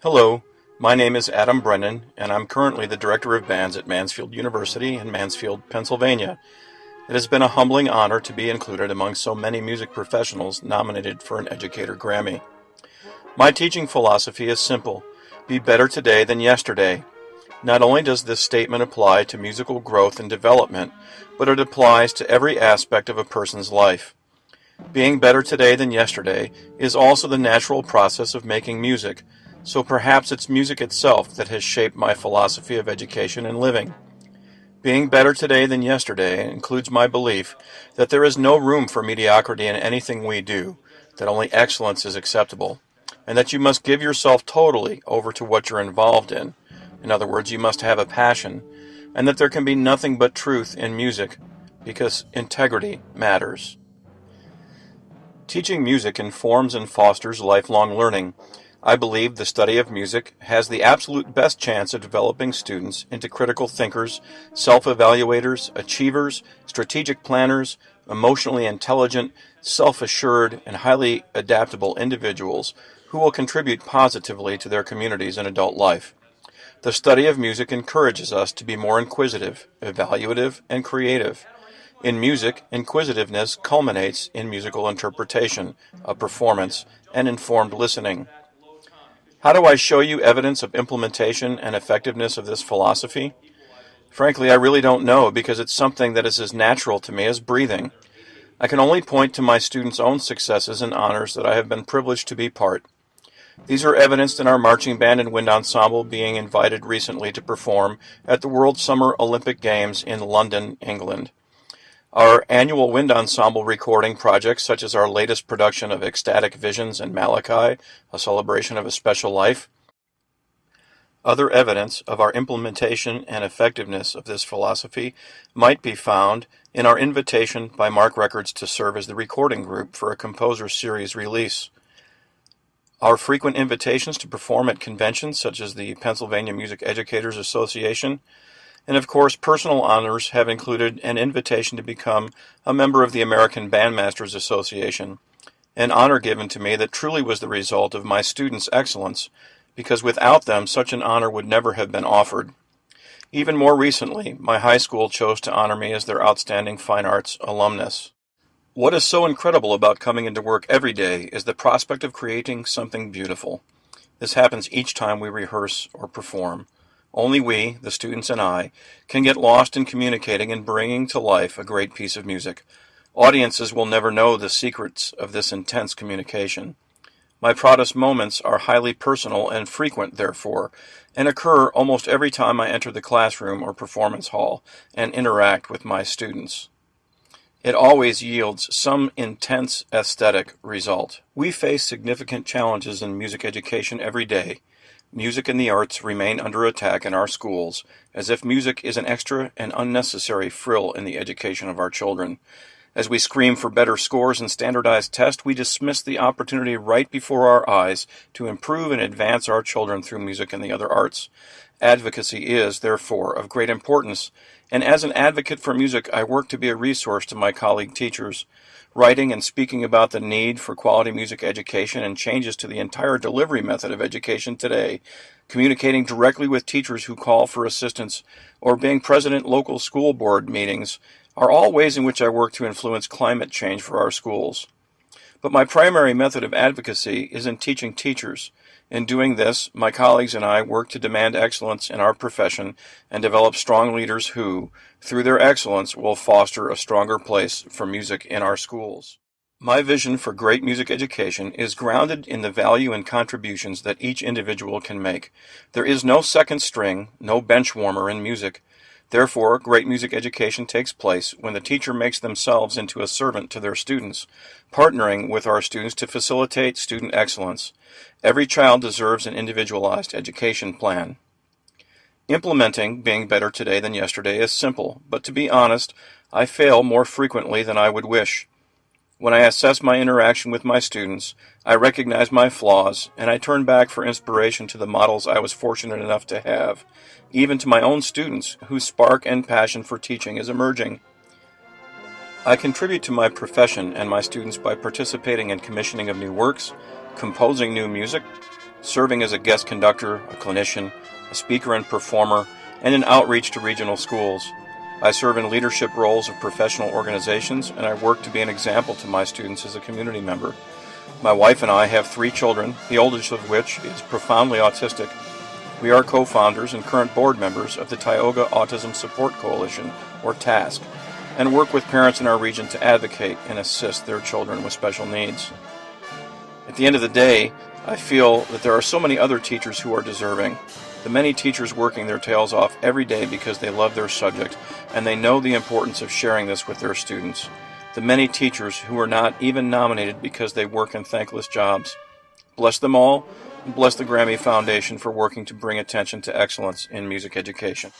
Hello, my name is Adam Brennan, and I'm currently the Director of Bands at Mansfield University in Mansfield, Pennsylvania. It has been a humbling honor to be included among so many music professionals nominated for an Educator Grammy. My teaching philosophy is simple: be better today than yesterday. Not only does this statement apply to musical growth and development, but it applies to every aspect of a person's life. Being better today than yesterday is also the natural process of making music, so perhaps it's music itself that has shaped my philosophy of education and living. Being better today than yesterday includes my belief that there is no room for mediocrity in anything we do, that only excellence is acceptable, and that you must give yourself totally over to what you're involved in. In other words, you must have a passion, and that there can be nothing but truth in music, because integrity matters. Teaching music informs and fosters lifelong learning. I believe the study of music has the absolute best chance of developing students into critical thinkers, self-evaluators, achievers, strategic planners, emotionally intelligent, self-assured, and highly adaptable individuals who will contribute positively to their communities in adult life. The study of music encourages us to be more inquisitive, evaluative, and creative. In music, inquisitiveness culminates in musical interpretation, a performance, and informed listening. How do I show you evidence of implementation and effectiveness of this philosophy? Frankly, I really don't know, because it's something that is as natural to me as breathing. I can only point to my students' own successes and honors that I have been privileged to be part. These are evidenced in our marching band and wind ensemble being invited recently to perform at the World Summer Olympic Games in London, England. Our annual wind ensemble recording projects, such as our latest production of Ecstatic Visions and Malachi, a celebration of a special life. Other evidence of our implementation and effectiveness of this philosophy might be found in our invitation by Mark Records to serve as the recording group for a composer series release. Our frequent invitations to perform at conventions such as the Pennsylvania Music Educators Association, and of course, personal honors have included an invitation to become a member of the American Bandmasters Association, an honor given to me that truly was the result of my students' excellence, because without them such an honor would never have been offered. Even more recently, my high school chose to honor me as their outstanding fine arts alumnus. What is so incredible about coming into work every day is the prospect of creating something beautiful. This happens each time we rehearse or perform. Only we, the students and I, can get lost in communicating and bringing to life a great piece of music. Audiences will never know the secrets of this intense communication. My proudest moments are highly personal and frequent, therefore, and occur almost every time I enter the classroom or performance hall and interact with my students. It always yields some intense aesthetic result. We face significant challenges in music education every day. Music and the arts remain under attack in our schools, as if music is an extra and unnecessary frill in the education of our children. As we scream for better scores and standardized tests, we dismiss the opportunity right before our eyes to improve and advance our children through music and the other arts. Advocacy is, therefore, of great importance, and as an advocate for music, I work to be a resource to my colleague teachers. Writing and speaking about the need for quality music education and changes to the entire delivery method of education today, communicating directly with teachers who call for assistance, or being present at local school board meetings are all ways in which I work to influence climate change for our schools. But my primary method of advocacy is in teaching teachers. In doing this, my colleagues and I work to demand excellence in our profession and develop strong leaders who, through their excellence, will foster a stronger place for music in our schools. My vision for great music education is grounded in the value and contributions that each individual can make. There is no second string, no bench warmer in music. Therefore, great music education takes place when the teacher makes themselves into a servant to their students, partnering with our students to facilitate student excellence. Every child deserves an individualized education plan. Implementing being better today than yesterday is simple, but to be honest, I fail more frequently than I would wish. When I assess my interaction with my students, I recognize my flaws, and I turn back for inspiration to the models I was fortunate enough to have, even to my own students, whose spark and passion for teaching is emerging. I contribute to my profession and my students by participating in commissioning of new works, composing new music, serving as a guest conductor, a clinician, a speaker and performer, and in outreach to regional schools. I serve in leadership roles of professional organizations, and I work to be an example to my students as a community member. My wife and I have 3 children, the oldest of which is profoundly autistic. We are co-founders and current board members of the Tioga Autism Support Coalition, or TASC, and work with parents in our region to advocate and assist their children with special needs. At the end of the day, I feel that there are so many other teachers who are deserving. The many teachers working their tails off every day because they love their subject and they know the importance of sharing this with their students. The many teachers who are not even nominated because they work in thankless jobs. Bless them all, and bless the Grammy Foundation for working to bring attention to excellence in music education.